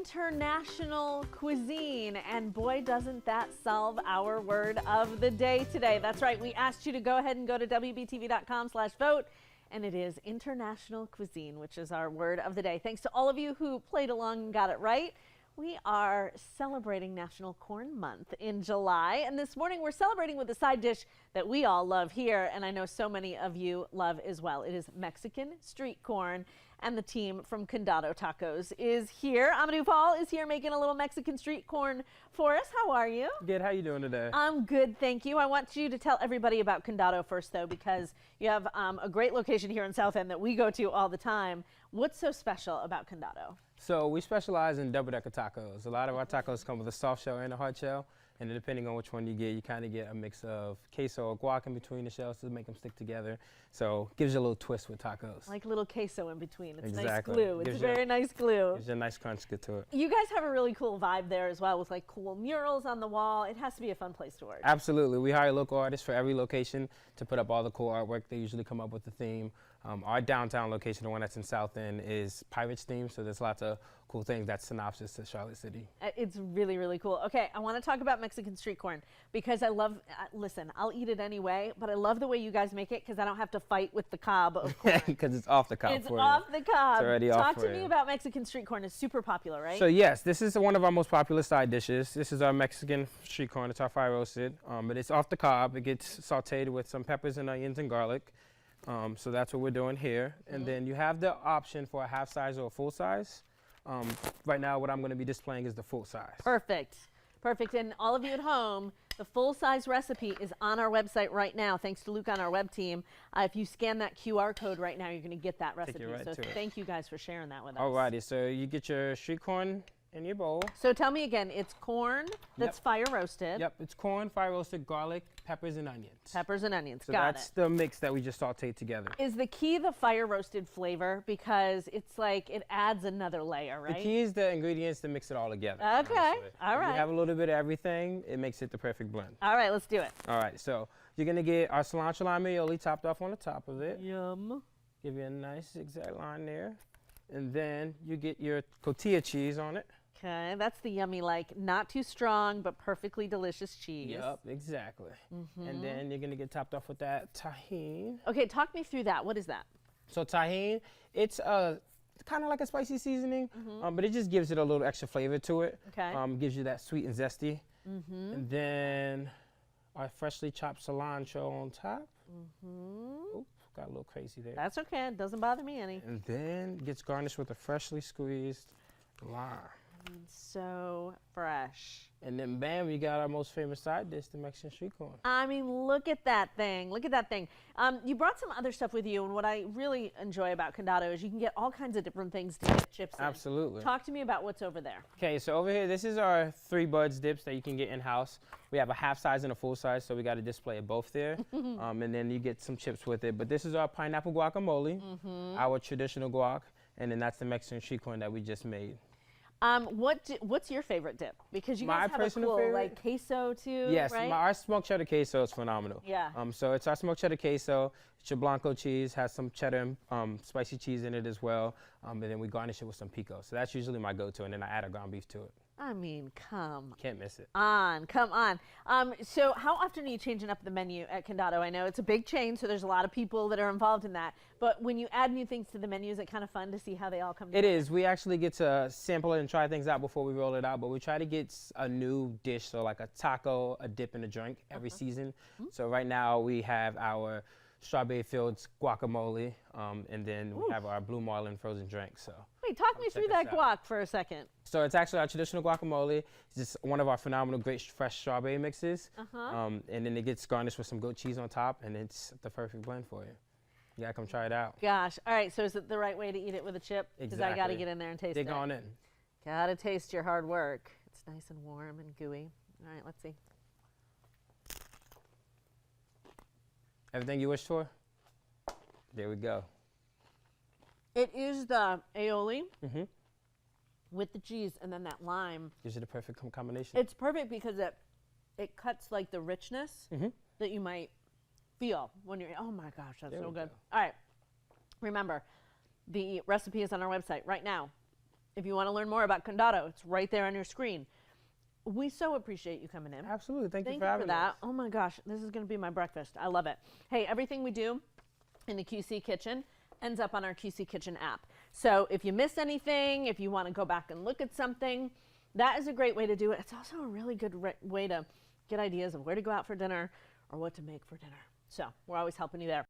international cuisine, and boy, doesn't that solve our word of the day today. That's right, we asked you to go ahead and go to wbtv.com/vote, and it is international cuisine, which is our word of the day. Thanks to all of you who played along and got it right. We are celebrating National Corn Month in July, and this morning we're celebrating with a side dish that we all love here, and I know so many of you love as well. It is Mexican street corn, and the team from Condado Tacos is here. Amadou Paul is here making a little Mexican street corn for us. How are you? Good. How you doing today? I'm good, thank you. I want you to tell everybody about Condado first, though, because you have a great location here in South End that we go to all the time. What's so special about Condado? So we specialize in double-decker tacos. A lot of our tacos come with a soft shell and a hard shell, and then depending on which one you get, you kind of get a mix of queso or guac in between the shells to make them stick together. So gives you a little twist with tacos. Like a little queso in between. It's exactly. Nice glue. It's very nice glue. Gives you a nice crunch to it. You guys have a really cool vibe there as well with like cool murals on the wall. It has to be a fun place to work. Absolutely. We hire local artists for every location to put up all the cool artwork. They usually come up with the theme. Our downtown location, the one that's in South End, is Pirates themed, so there's lots of cool things that's synopsis to Charlotte City. It's really, really cool. Okay, I want to talk about Mexican street corn because I love, listen, I'll eat it anyway, but I love the way you guys make it because I don't have to fight with the cob of corn. Because it's off the cob It's off the cob. It's already Talk off to me about Mexican street corn. It's super popular, right? So yes, this is one of our most popular side dishes. This is our Mexican street corn. It's our fire roasted, but it's off the cob. It gets sauteed with some peppers and onions and garlic. So that's what we're doing here. And then you have the option for a half size or a full size. Right now, what I'm going to be displaying is the full size. Perfect. Perfect. And all of you at home, the full size recipe is on our website right now, thanks to Luke on our web team. If you scan that QR code right now, you're going to get that recipe. So thank you guys for sharing that with us. Alrighty, so you get your street corn in your bowl. So tell me again, it's corn that's fire roasted. Yep, it's corn, fire roasted, garlic, peppers, and onions. Peppers and onions, so that's the mix that we just sauteed together. Is the key the fire roasted flavor? Because it's like it adds another layer, right? The key is the ingredients to mix it all together. Okay, honestly. all right. If you have a little bit of everything, it makes it the perfect blend. All right, let's do it. All right, so you're gonna get our cilantro lime aioli topped off on the top of it. Yum. Give you a nice zigzag line there. And then you get your cotija cheese on it. Okay, that's the yummy, like not too strong, but perfectly delicious cheese. Yep, exactly. And then you're gonna get topped off with that tahine. Okay, talk me through that. What is that? So tahine, it's kind of like a spicy seasoning, but it just gives it a little extra flavor to it. Okay. Gives you that sweet and zesty. And then our freshly chopped cilantro on top. Oops, got a little crazy there. That's okay, it doesn't bother me any. And then gets garnished with a freshly squeezed lime. So fresh. And then bam, we got our most famous side dish, the Mexican street corn. I mean, look at that thing. Look at that thing. You brought some other stuff with you, and what I really enjoy about Condado is you can get all kinds of different things to get chips in. Absolutely. Talk to me about what's over there. Okay, so over here, this is our 3 buds dips that you can get in-house. We have a half size and a full size, so we got a display of both there. And then you get some chips with it. But this is our pineapple guacamole, our traditional guac, and then that's the Mexican street corn that we just made. What's your favorite dip? Because you guys have a cool favorite? like queso too, yes, right? our smoked cheddar queso is phenomenal. Yeah. So it's our smoked cheddar queso. It's your blanco cheese, has some cheddar and spicy cheese in it as well. And then we garnish it with some pico. So that's usually my go-to, and then I add a ground beef to it. I mean, come Can't miss it. come on. So how often are you changing up the menu at Condado? I know it's a big chain, so there's a lot of people that are involved in that. But when you add new things to the menu, is it kind of fun to see how they all come together? It is. We actually get to sample it and try things out before we roll it out, but we try to get a new dish, so like a taco, a dip, and a drink every season. So right now we have our Strawberry Fields guacamole, and then we have our Blue Marlin frozen drink. So wait, talk me through that guac for a second. So it's actually our traditional guacamole. It's just one of our phenomenal, great, fresh strawberry mixes. And then it gets garnished with some goat cheese on top, and it's the perfect blend for you. You gotta come try it out. Gosh, all right, so is it the right way to eat it with a chip? Because I gotta get in there and taste it. Dig on in. Gotta taste your hard work. It's nice and warm and gooey. All right, let's see. Everything you wish for? There we go. It is the aioli with the cheese and then that lime. Gives you the perfect combination. It's perfect because it cuts like the richness that you might feel when you're, oh my gosh, that's so good. All right, remember, the recipe is on our website right now. If you want to learn more about Condado, it's right there on your screen. We so appreciate you coming in. Absolutely. Thank you Thank for you having for that. us. Oh my gosh, this is going to be my breakfast. I love it. Hey, everything we do in the QC Kitchen ends up on our QC Kitchen app. So if you miss anything, if you want to go back and look at something, that is a great way to do it. It's also a really good way to get ideas of where to go out for dinner or what to make for dinner. So we're always helping you there.